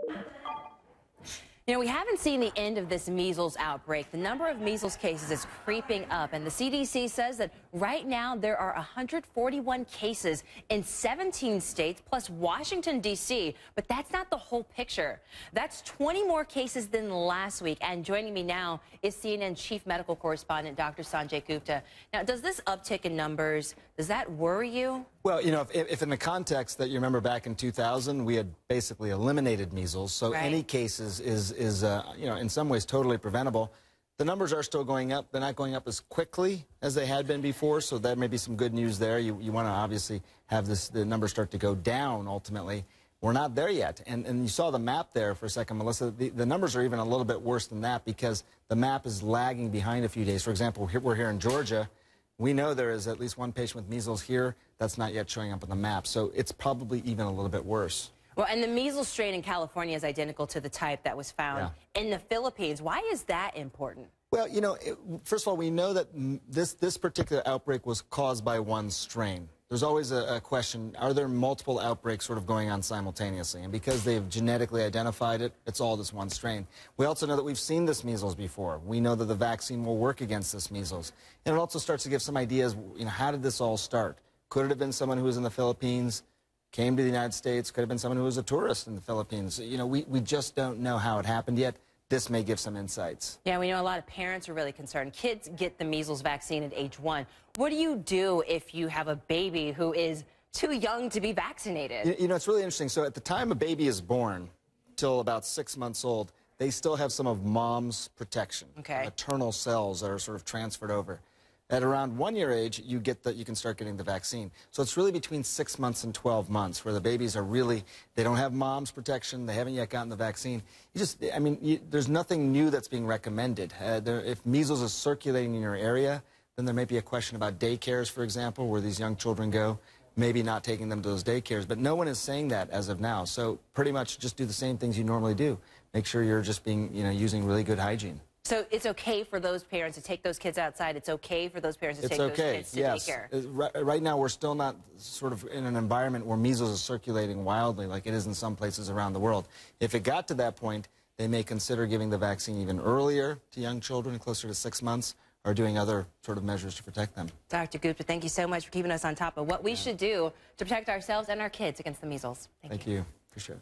You know, we haven't seen the end of this measles outbreak. The number of measles cases is creeping up, and the CDC says that right now there are 141 cases in 17 states, plus Washington, D.C., but that's not the whole picture. That's 20 more cases than last week, and joining me now is CNN Chief Medical Correspondent Dr. Sanjay Gupta. Now, does this uptick in numbers, does that worry you? Well, you know, if in the context that you remember back in 2000, we had basically eliminated measles, so any cases is you know, in some ways totally preventable. The numbers are still going up. They're not going up as quickly as they had been before, so that may be some good news there. You want to obviously have the numbers start to go down ultimately. We're not there yet. And you saw the map there for a second, Melissa. The numbers are even a little bit worse than that because the map is lagging behind a few days. For example, we're here in Georgia. We know there is at least one patient with measles here. That's not yet showing up on the map, so it's probably even a little bit worse. Well, and the measles strain in California is identical to the type that was found in the Philippines. Why is that important? Well, you know, first of all, we know that this particular outbreak was caused by one strain. There's always a question, are there multiple outbreaks sort of going on simultaneously? And because they've genetically identified it, it's all this one strain. We also know that we've seen this measles before. We know that the vaccine will work against this measles. And it also starts to give some ideas, you know, how did this all start? Could it have been someone who was in the Philippines, came to the United States? Could have been someone who was a tourist in the Philippines? You know, we just don't know how it happened yet. This may give some insights. Yeah, we know a lot of parents are really concerned. Kids get the measles vaccine at age 1. What do you do if you have a baby who is too young to be vaccinated? You know, it's really interesting. So at the time a baby is born, till about 6 months old, they still have some of mom's protection, maternal cells that are sort of transferred over. At around 1 year age, you can start getting the vaccine. So it's really between 6 months and 12 months where the babies are really, they don't have mom's protection, they haven't yet gotten the vaccine. There's nothing new that's being recommended. If measles is circulating in your area, then there may be a question about daycares, for example, where these young children go, maybe not taking them to those daycares. But no one is saying that as of now. So pretty much just do the same things you normally do. Make sure you're just using really good hygiene. So it's okay for those parents to take those kids outside. It's okay for those parents to take those kids to daycare. Right now, we're still not sort of in an environment where measles is circulating wildly like it is in some places around the world. If it got to that point, they may consider giving the vaccine even earlier to young children, closer to 6 months, or doing other sort of measures to protect them. Dr. Gupta, thank you so much for keeping us on top of what we should do to protect ourselves and our kids against the measles. Thank you. Appreciate it.